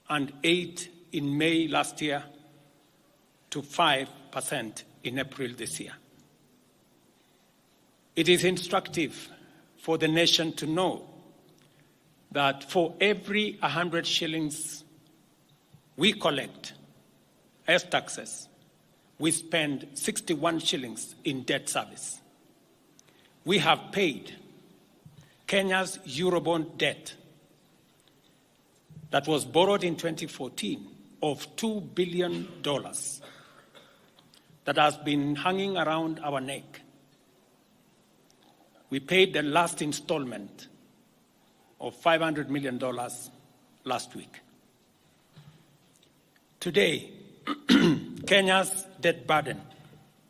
and 8% in May last year to 5% in April this year. It is instructive for the nation to know that for every 100 shillings we collect as taxes, we spend 61 shillings in debt service. We have paid Kenya's Eurobond debt that was borrowed in 2014 of $2 billion that has been hanging around our neck. We paid the last installment of $500 million last week. Today, Kenya's debt burden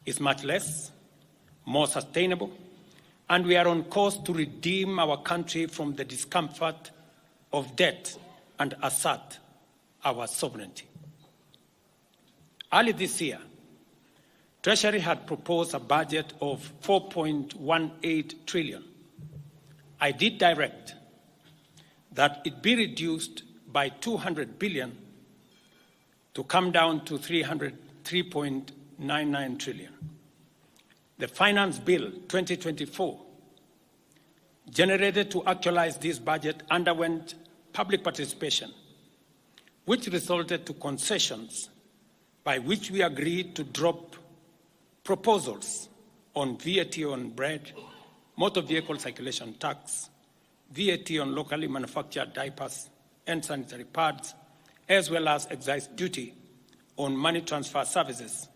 is much less, more sustainable, and we are on course to redeem our country from the discomfort of debt and assert our sovereignty. Early this year, Treasury had proposed a budget of 4.18 trillion. I did direct that it be reduced by 200 billion to come down to 3.99 trillion. The Finance Bill 2024, generated to actualize this budget, underwent public participation, which resulted to concessions by which we agreed to drop proposals on VAT on bread, motor vehicle circulation tax, VAT on locally manufactured diapers and sanitary pads, as well as excise duty on money transfer services,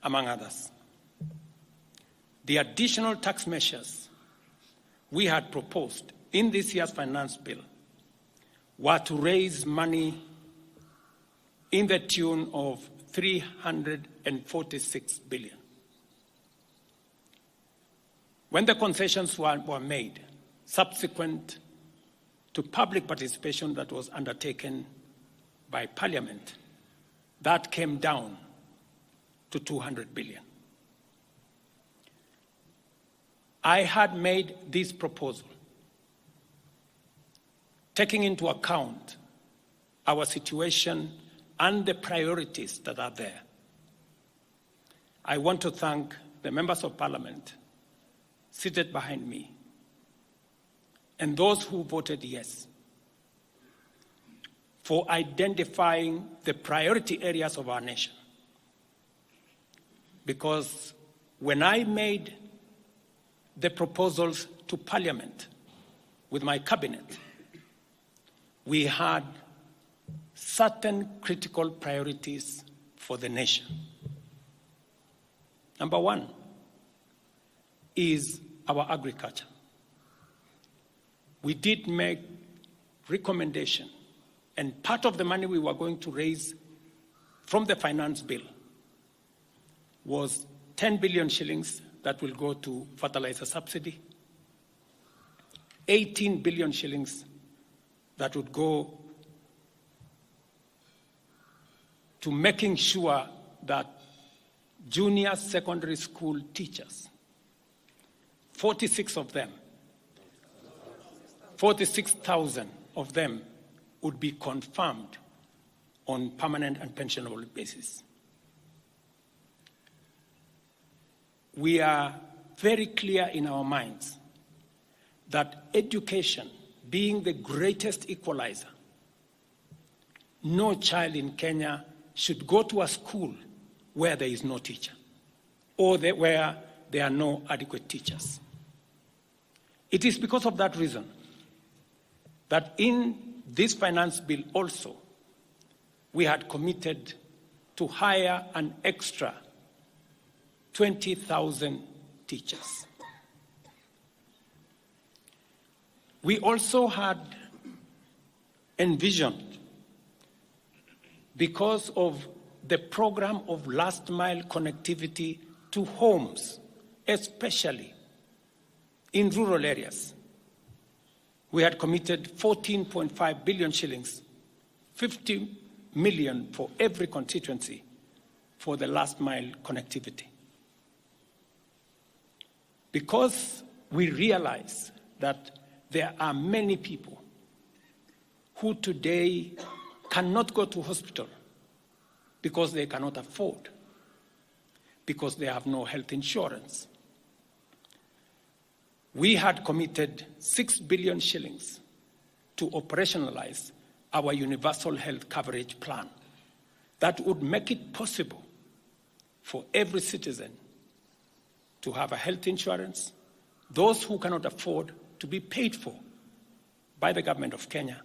among others. The additional tax measures we had proposed in this year's finance bill were to raise money in the tune of 346 billion. When the concessions were made, subsequent to public participation that was undertaken by Parliament, that came down to 200 billion. I had made this proposal taking into account our situation and the priorities that are there. I want to thank the members of Parliament seated behind me and those who voted yes for identifying the priority areas of our nation. Because when I made the proposals to Parliament with my cabinet, we had certain critical priorities for the nation. Number one is our agriculture. We did make recommendation, and part of the money we were going to raise from the finance bill was 10 billion shillings that will go to fertilizer subsidy, 18 billion shillings that would go to making sure that junior secondary school teachers, 46,000 of them would be confirmed on permanent and pensionable basis. We are very clear in our minds that education being the greatest equalizer, no child in Kenya should go to a school where there is no teacher or where there are no adequate teachers. It is because of that reason that in this finance bill also, we had committed to hire an extra 20,000 teachers. We also had envisioned, because of the program of last mile connectivity to homes, especially in rural areas, we had committed 14.5 billion shillings, 50 million for every constituency for the last mile connectivity. Because we realize that there are many people who today cannot go to hospital because they cannot afford, because they have no health insurance. We had committed 6 billion shillings to operationalize our universal health coverage plan that would make it possible for every citizen to have a health insurance, those who cannot afford to be paid for by the government of Kenya,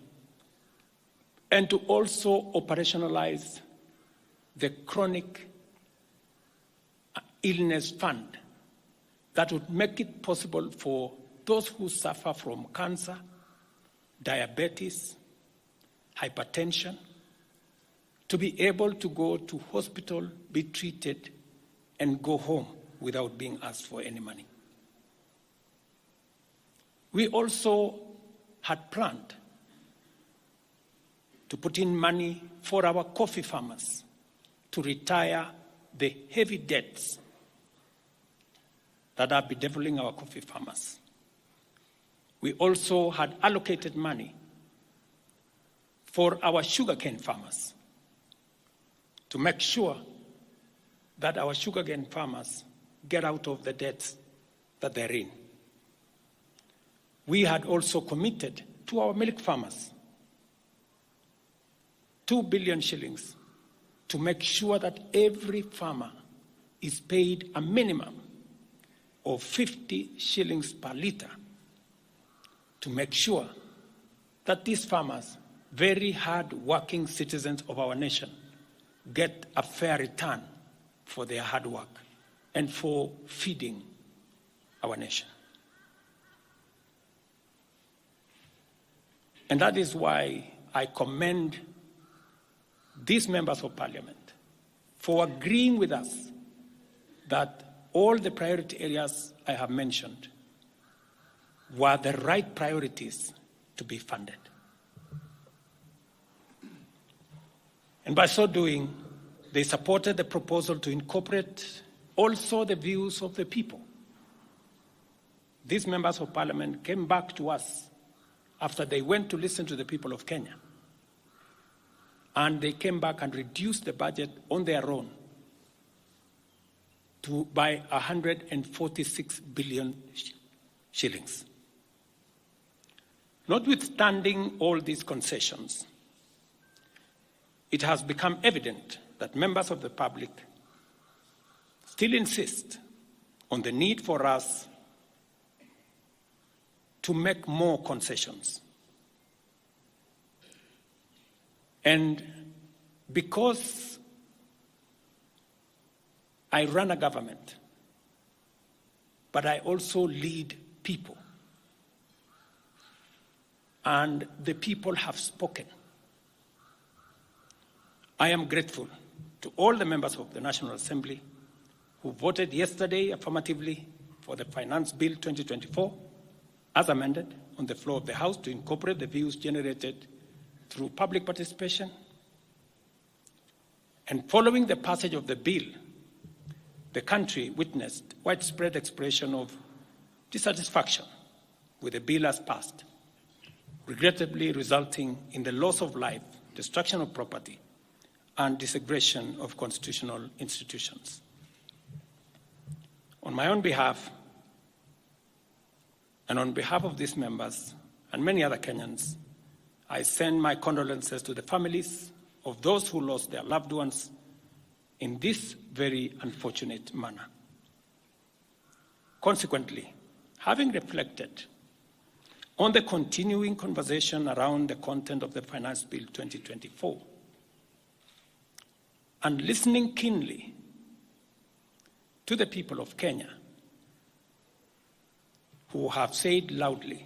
and to also operationalize the chronic illness fund that would make it possible for those who suffer from cancer, diabetes, hypertension, to be able to go to hospital, be treated, and go home without being asked for any money. We also had planned to put in money for our coffee farmers to retire the heavy debts that are bedeviling our coffee farmers. We also had allocated money for our sugarcane farmers to make sure that our sugarcane farmers get out of the debts that they're in. We had also committed to our milk farmers 2 billion shillings to make sure that every farmer is paid a minimum of 50 shillings per litre, to make sure that these farmers, very hard-working citizens of our nation, get a fair return for their hard work and for feeding our nation. And that is why I commend these members of parliament for agreeing with us that all the priority areas I have mentioned were the right priorities to be funded. And by so doing, they supported the proposal to incorporate also the views of the people. These members of parliament came back to us after they went to listen to the people of Kenya. And they came back and reduced the budget on their own by 146 billion shillings. Notwithstanding all these concessions, it has become evident that members of the public still insist on the need for us to make more concessions. And because I run a government, but I also lead people, and the people have spoken, I am grateful to all the members of the National Assembly who voted yesterday affirmatively for the Finance Bill 2024 as amended on the floor of the House to incorporate the views generated through public participation. And following the passage of the bill, the country witnessed widespread expression of dissatisfaction with the bill as passed, regrettably resulting in the loss of life, destruction of property, and disintegration of constitutional institutions. On my own behalf, and on behalf of these members and many other Kenyans, I send my condolences to the families of those who lost their loved ones in this very unfortunate manner. Consequently, having reflected on the continuing conversation around the content of the Finance Bill 2024, and listening keenly to the people of Kenya who have said loudly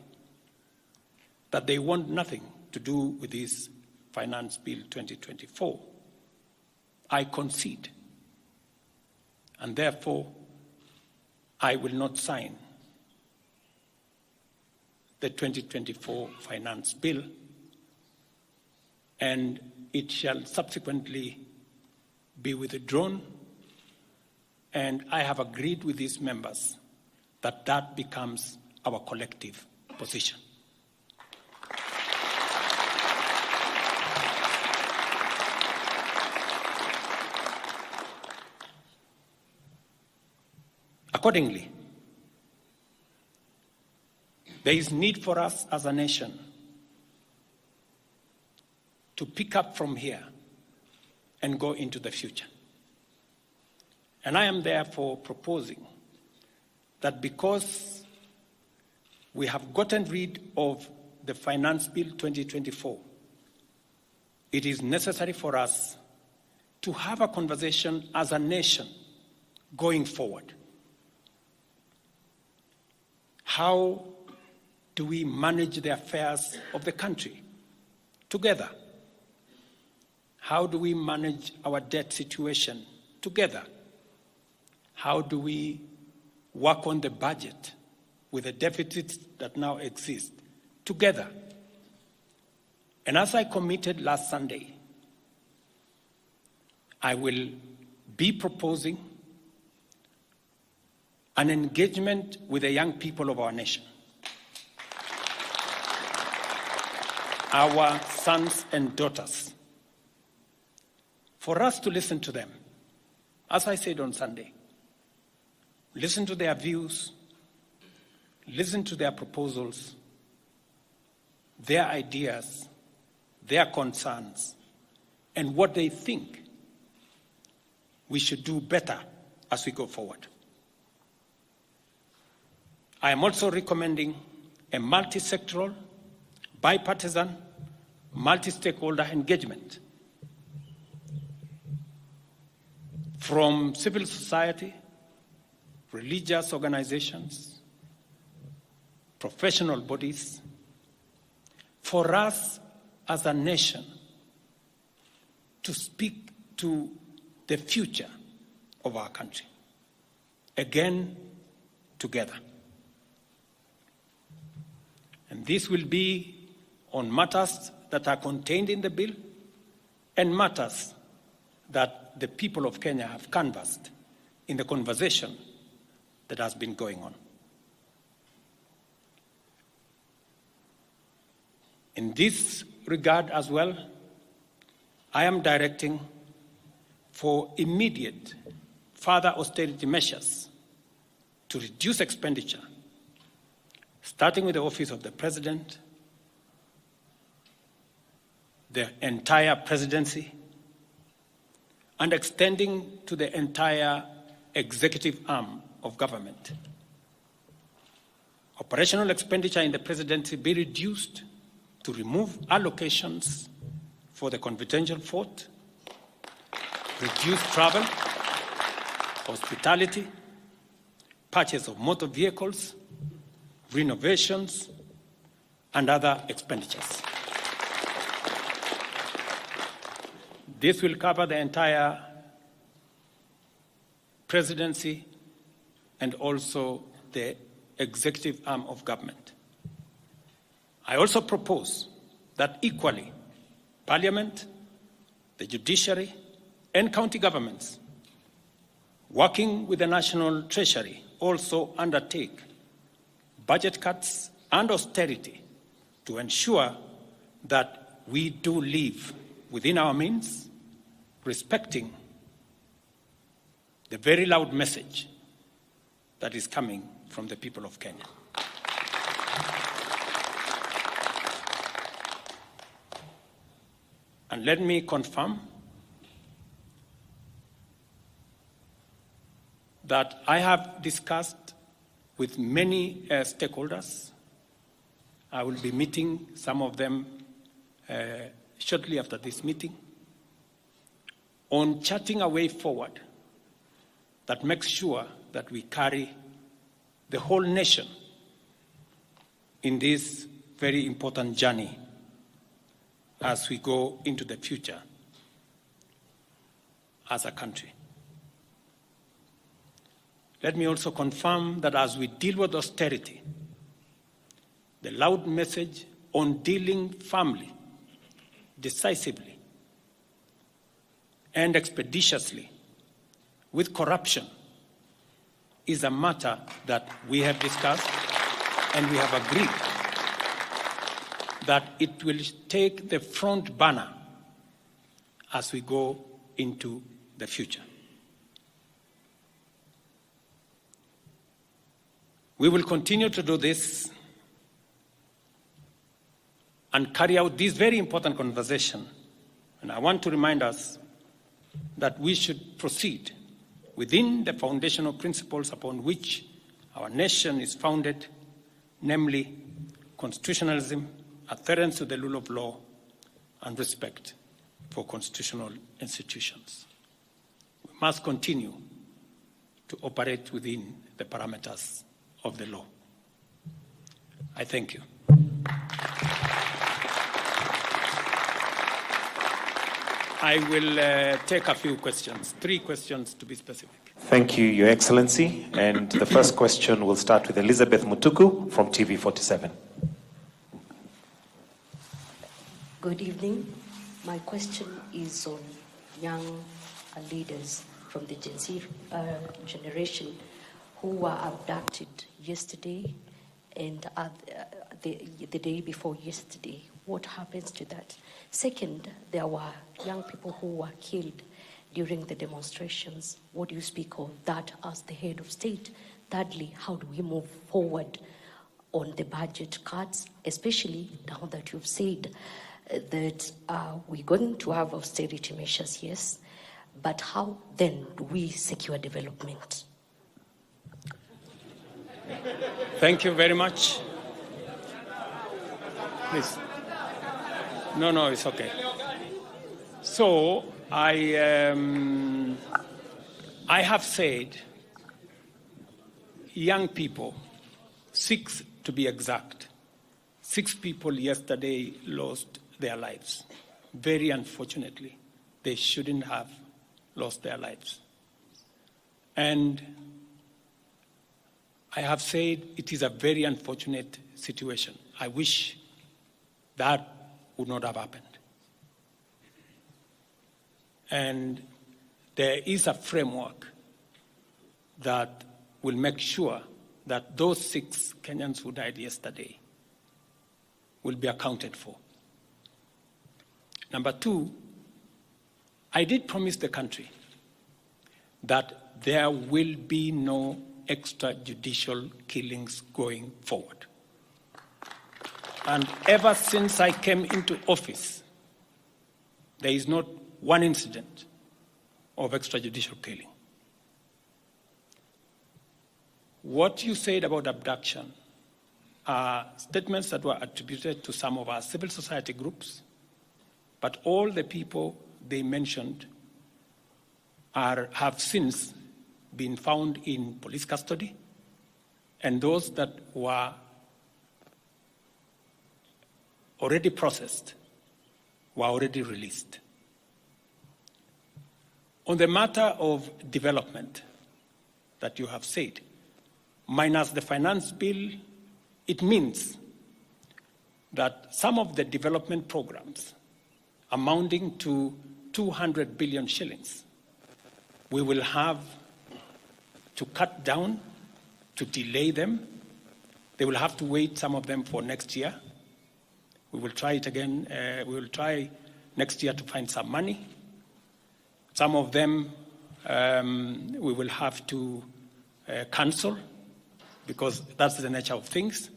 that they want nothing to do with this Finance Bill 2024, I concede, and therefore I will not sign the 2024 Finance Bill, and it shall subsequently be withdrawn, and I have agreed with these members that that becomes our collective position. Accordingly, there is need for us as a nation to pick up from here and go into the future. And I am therefore proposing that because we have gotten rid of the Finance Bill 2024, it is necessary for us to have a conversation as a nation going forward. How do we manage the affairs of the country together? How do we manage our debt situation together? How do we work on the budget with the deficits that now exist together? And as I committed last Sunday, I will be proposing an engagement with the young people of our nation, our sons and daughters, for us to listen to them. As I said on Sunday, listen to their views, listen to their proposals, their ideas, their concerns, and what they think we should do better as we go forward. I am also recommending a multi-sectoral, bipartisan, multi-stakeholder engagement from civil society, religious organizations, professional bodies, for us as a nation to speak to the future of our country, again, together. And this will be on matters that are contained in the bill and matters that the people of Kenya have canvassed in the conversation that has been going on. In this regard as well, I am directing for immediate further austerity measures to reduce expenditure, starting with the Office of the President, the entire presidency, and extending to the entire executive arm of government. Operational expenditure in the presidency be reduced to remove allocations for the confidential fort, reduce travel, hospitality, purchase of motor vehicles, renovations, and other expenditures. This will cover the entire presidency and also the executive arm of government. I also propose that equally, Parliament, the judiciary, and county governments, working with the National Treasury, also undertake budget cuts and austerity to ensure that we do live within our means, respecting the very loud message that is coming from the people of Kenya. And let me confirm that I have discussed with many stakeholders. I will be meeting some of them shortly after this meeting on charting a way forward that makes sure that we carry the whole nation in this very important journey as we go into the future as a country. Let me also confirm that as we deal with austerity, the loud message on dealing firmly, decisively, and expeditiously with corruption is a matter that we have discussed and we have agreed that it will take the front burner as we go into the future. We will continue to do this and carry out this very important conversation. And I want to remind us that we should proceed within the foundational principles upon which our nation is founded, namely constitutionalism, adherence to the rule of law, and respect for constitutional institutions. We must continue to operate within the parameters of the law. I thank you. I will take a few questions, 3 questions to be specific. Thank you, Your Excellency. And the first question will start with Elizabeth Mutuku from TV47. Good evening. My question is on young leaders from the Gen Z generation who were abducted yesterday and the day before yesterday. What happens to that? Second, there were young people who were killed during the demonstrations. What do you speak of that as the head of state? Thirdly, how do we move forward on the budget cuts, especially now that you've said that we're going to have austerity measures, yes, but how then do we secure development? Thank you very much. Please. No, it's okay. So I have said young people, 6 to be exact, 6 people yesterday lost their lives. Very unfortunately, they shouldn't have lost their lives. And I have said it is a very unfortunate situation. I wish that would not have happened. And there is a framework that will make sure that those 6 Kenyans who died yesterday will be accounted for. Number 2, I did promise the country that there will be no extrajudicial killings going forward. And ever since I came into office, there is not one incident of extrajudicial killing. What you said about abduction are statements that were attributed to some of our civil society groups, but all the people they mentioned have since been found in police custody, and those that were already processed were already released. On the matter of development that you have said, minus the finance bill, it means that some of the development programs amounting to 200 billion shillings, we will have to cut down, to delay them. They will have to wait, some of them, for next year. We will try it again. We will try next year to find some money. Some of them we will have to cancel because that's the nature of things.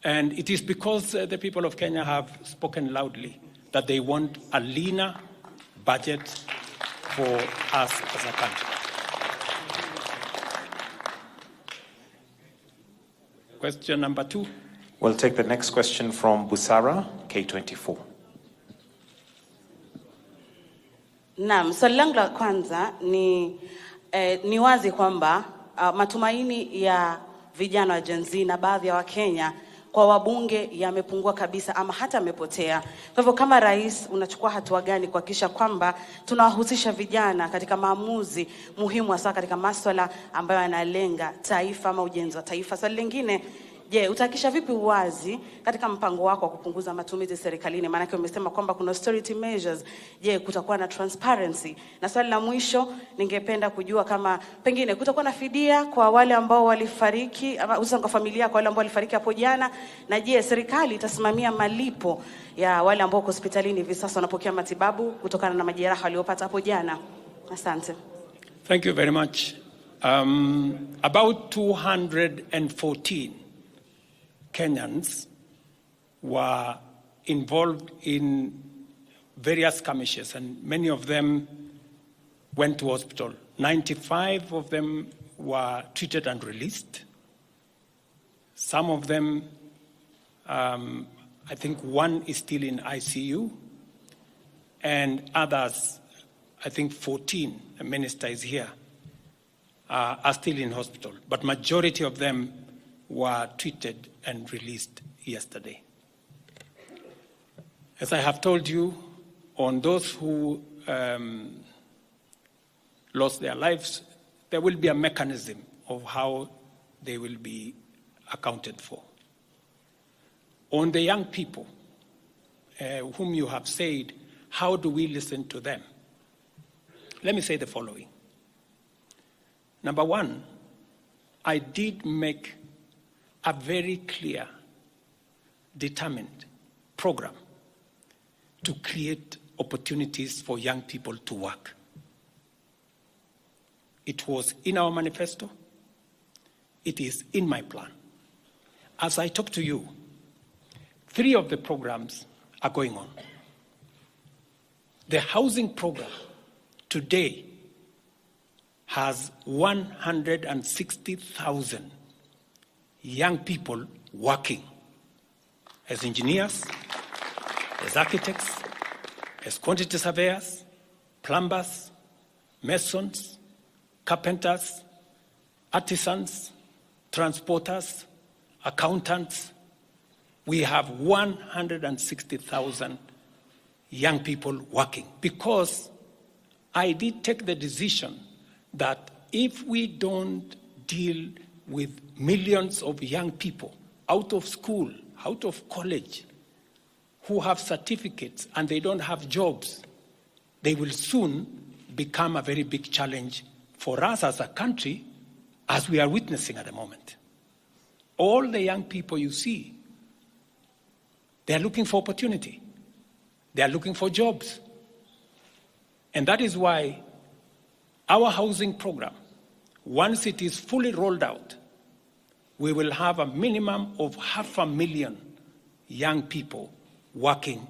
And it is because the people of Kenya have spoken loudly that they want a leaner budget for us as a country. Question number 2. We'll take the next question from Busara, K24. Naam, swali langu la kwanza ni wazi kwamba matumaini ya vijana wa Gen Z na baadhi ya Wakenya kwa wabunge yamepungua kabisa ama hata yamepotea. Kwa hivyo kama rais unachukua hatua gani kuhakikisha kwamba tunawahusisha vijana katika maamuzi muhimu hasa katika masuala ambayo yanalenga taifa ama ujenzi wa taifa? Swali lingine, je, utahakikisha vipi uwazi katika mpango wako wa kupunguza matumizi serikalini? Maana yake umesema kwamba kuna austerity measures. Je, kutakuwa na transparency? Na swali la mwisho, ningependa kujua kama pengine kutakuwa na fidia kwa wale ambao walifariki ama hususan kwa familia kwa wale ambao walifariki hapo jana, na je, serikali itasimamia malipo ya wale ambao hospitalini hivi sasa wanapokea matibabu kutokana na majeraha waliopata hapo jana? Asante. Thank you very much. About 214 Kenyans were involved in various skirmishes, and many of them went to hospital. 95 of them were treated and released. Some of them, I think one is still in ICU, and others, I think 14, the minister is here, are still in hospital. But majority of them were treated and released yesterday. As I have told you, on those who lost their lives, there will be a mechanism of how they will be accounted for. On the young people whom you have said, how do we listen to them? Let me say the following. Number one, I did make a very clear, determined program to create opportunities for young people to work. It was in our manifesto. It is in my plan. As I talk to you, 3 of the programs are going on. The housing program today has 160,000 young people working as engineers, as architects, as quantity surveyors, plumbers, masons, carpenters, artisans, transporters, accountants. We have 160,000 young people working because I did take the decision that if we don't deal with millions of young people out of school, out of college, who have certificates and they don't have jobs, they will soon become a very big challenge for us as a country, as we are witnessing at the moment. All the young people you see, they are looking for opportunity. They are looking for jobs. And that is why our housing program, once it is fully rolled out, we will have a minimum of 500,000 young people working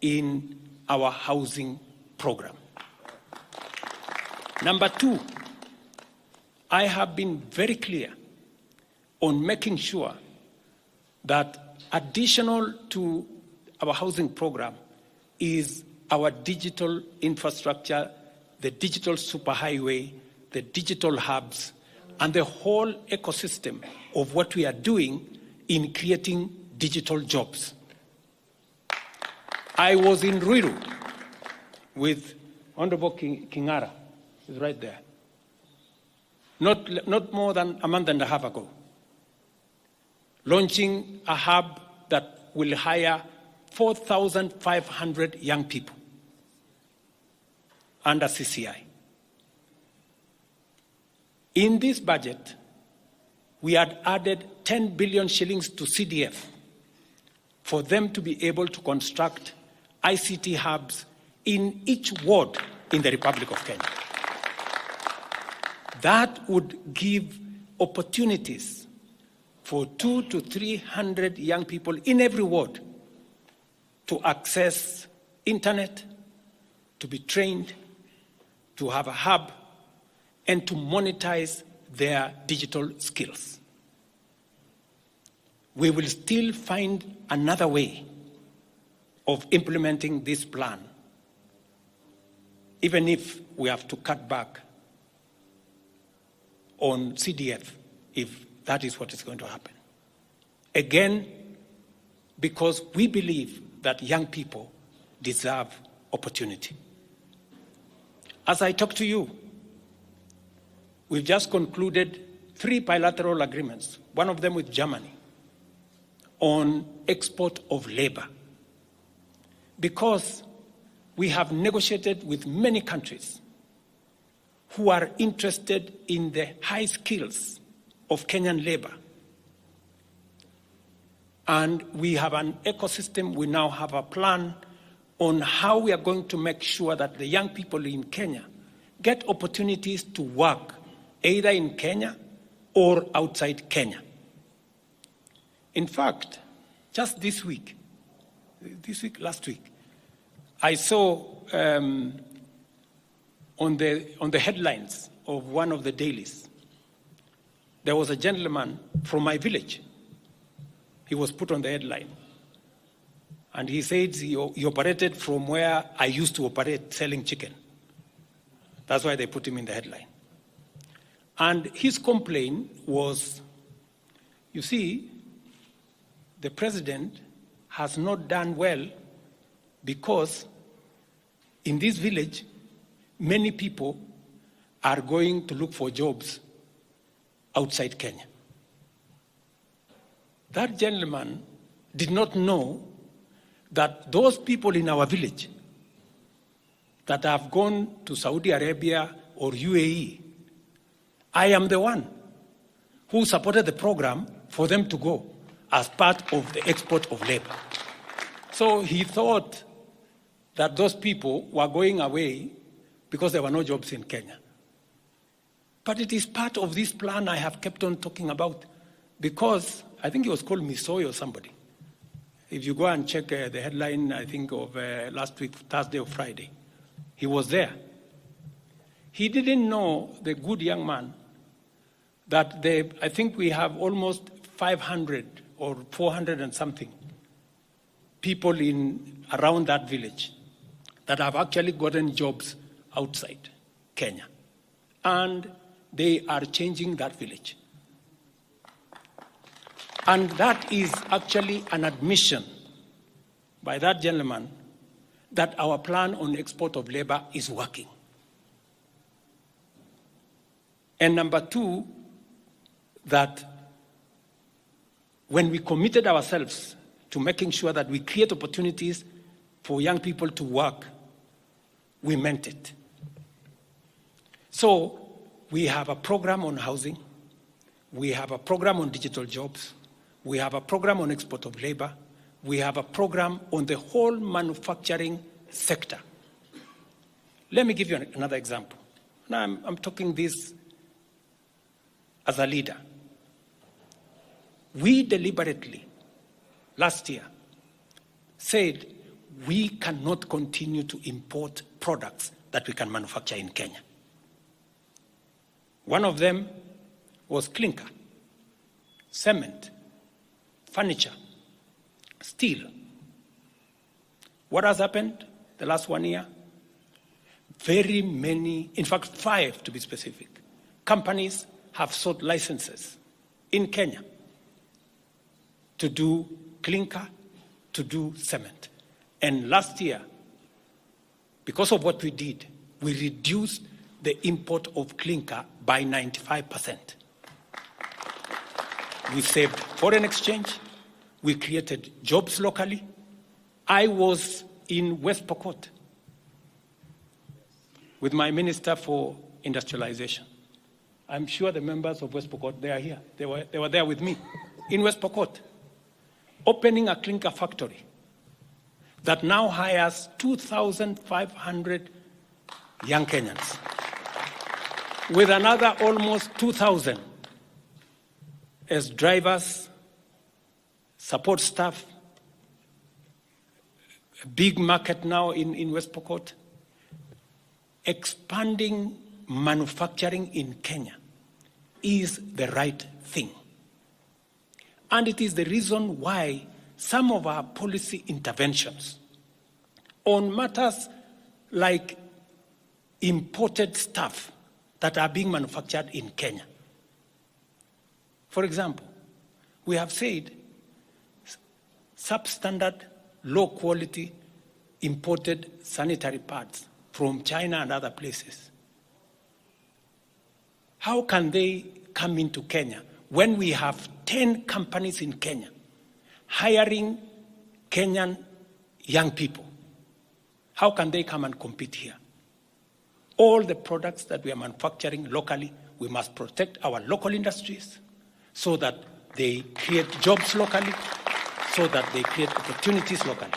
in our housing program. Number 2, I have been very clear on making sure that additional to our housing program is our digital infrastructure, the digital superhighway, the digital hubs, and the whole ecosystem of what we are doing in creating digital jobs. I was in Ruto with Honorable Kingara, he's right there, not more than a month and a half ago, launching a hub that will hire 4,500 young people under CCI. In this budget, we had added 10 billion shillings to CDF for them to be able to construct ICT hubs in each ward in the Republic of Kenya. That would give opportunities for 200 to 300 young people in every ward to access internet, to be trained, to have a hub, and to monetize their digital skills. We will still find another way of implementing this plan, even if we have to cut back on CDF, if that is what is going to happen. Again, because we believe that young people deserve opportunity. As I talk to you, we've just concluded 3 bilateral agreements, one of them with Germany, on export of labor. Because we have negotiated with many countries who are interested in the high skills of Kenyan labor. And we have an ecosystem, we now have a plan on how we are going to make sure that the young people in Kenya get opportunities to work either in Kenya or outside Kenya. In fact, just last week, I saw on the headlines of one of the dailies, there was a gentleman from my village. He was put on the headline. And he said he operated from where I used to operate, selling chicken. That's why they put him in the headline. And his complaint was, you see, the president has not done well because in this village, many people are going to look for jobs outside Kenya. That gentleman did not know that those people in our village that have gone to Saudi Arabia or UAE, I am the one who supported the program for them to go as part of the export of labor. So he thought that those people were going away because there were no jobs in Kenya. But it is part of this plan I have kept on talking about, because I think it was called Misoy or somebody. If you go and check the headline, I think of last week, Thursday or Friday, he was there. He didn't know, the good young man, that I think we have almost 500 or 400 and something people around that village that have actually gotten jobs outside Kenya. And they are changing that village. And that is actually an admission by that gentleman that our plan on export of labor is working. And number two, that when we committed ourselves to making sure that we create opportunities for young people to work, we meant it. So we have a program on housing, we have a program on digital jobs, we have a program on export of labor, we have a program on the whole manufacturing sector. Let me give you another example. Now I'm talking this as a leader. We deliberately, last year, said we cannot continue to import products that we can manufacture in Kenya. One of them was clinker, cement, furniture, steel. What has happened the last 1 year? Very many, in fact 5 to be specific, companies have sought licenses in Kenya to do clinker, to do cement. And last year, because of what we did, we reduced the import of clinker by 95%. We saved foreign exchange, we created jobs locally. I was in West Pokot with my Minister for Industrialization. I'm sure the members of West Pokot, they are here. They were there with me in West Pokot, opening a clinker factory that now hires 2,500 young Kenyans, with another almost 2,000 as drivers, support staff, a big market now in West Pokot. Expanding manufacturing in Kenya is the right thing. And it is the reason why some of our policy interventions on matters like imported stuff that are being manufactured in Kenya. For example, we have said substandard, low quality imported sanitary pads from China and other places. How can they come into Kenya when we have 10 companies in Kenya hiring Kenyan young people? How can they come and compete here? All the products that we are manufacturing locally, we must protect our local industries so that they create jobs locally, so that they create opportunities locally.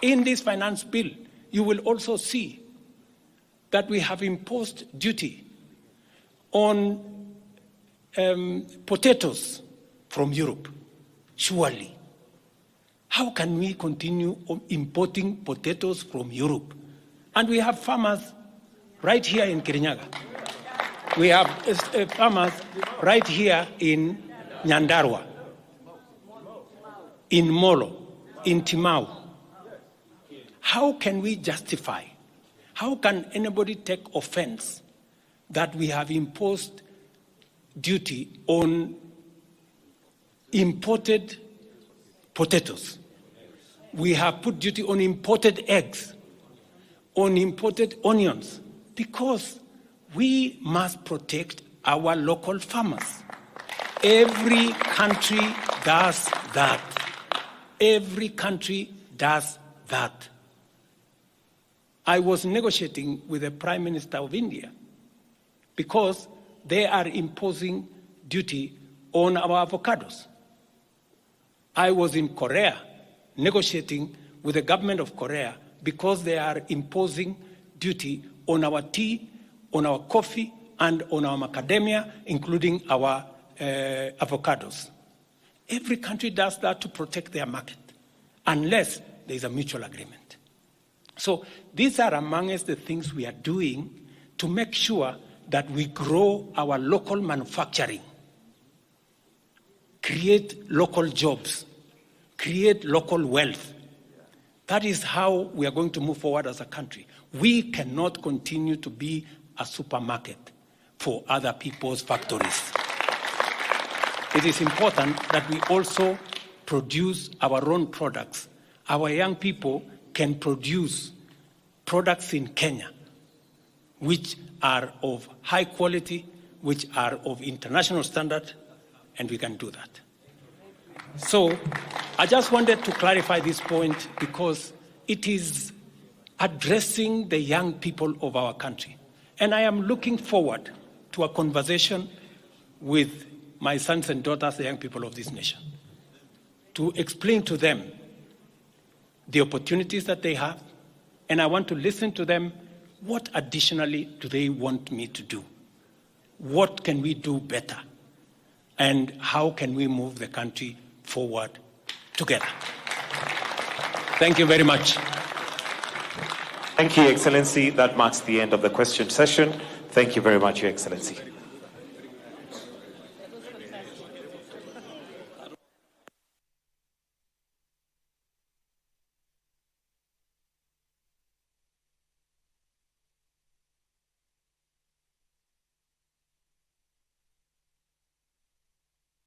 In this finance bill, you will also see that we have imposed duty on potatoes from Europe. Surely, how can we continue importing potatoes from Europe? And we have farmers right here in Kirinyaga. We have farmers right here in Nyandarua, in Molo, in Timau. How can we justify? How can anybody take offense that we have imposed duty on imported potatoes? We have put duty on imported eggs, on imported onions, because we must protect our local farmers. Every country does that. Every country does that. I was negotiating with the Prime Minister of India because they are imposing duty on our avocados. I was in Korea negotiating with the government of Korea because they are imposing duty on our tea, on our coffee, and on our macadamia, including our avocados. Every country does that to protect their market, unless there is a mutual agreement. So these are amongst the things we are doing to make sure that we grow our local manufacturing, create local jobs, create local wealth. That is how we are going to move forward as a country. We cannot continue to be a supermarket for other people's factories. It is important that we also produce our own products. Our young people can produce products in Kenya which are of high quality, which are of international standard, and we can do that. So I just wanted to clarify this point because it is addressing the young people of our country. And I am looking forward to a conversation with my sons and daughters, the young people of this nation, to explain to them the opportunities that they have, and I want to listen to them. What additionally do they want me to do? What can we do better? And how can we move the country forward together? Thank you very much. Thank you, Excellency. That marks the end of the question session. Thank you very much, Your Excellency.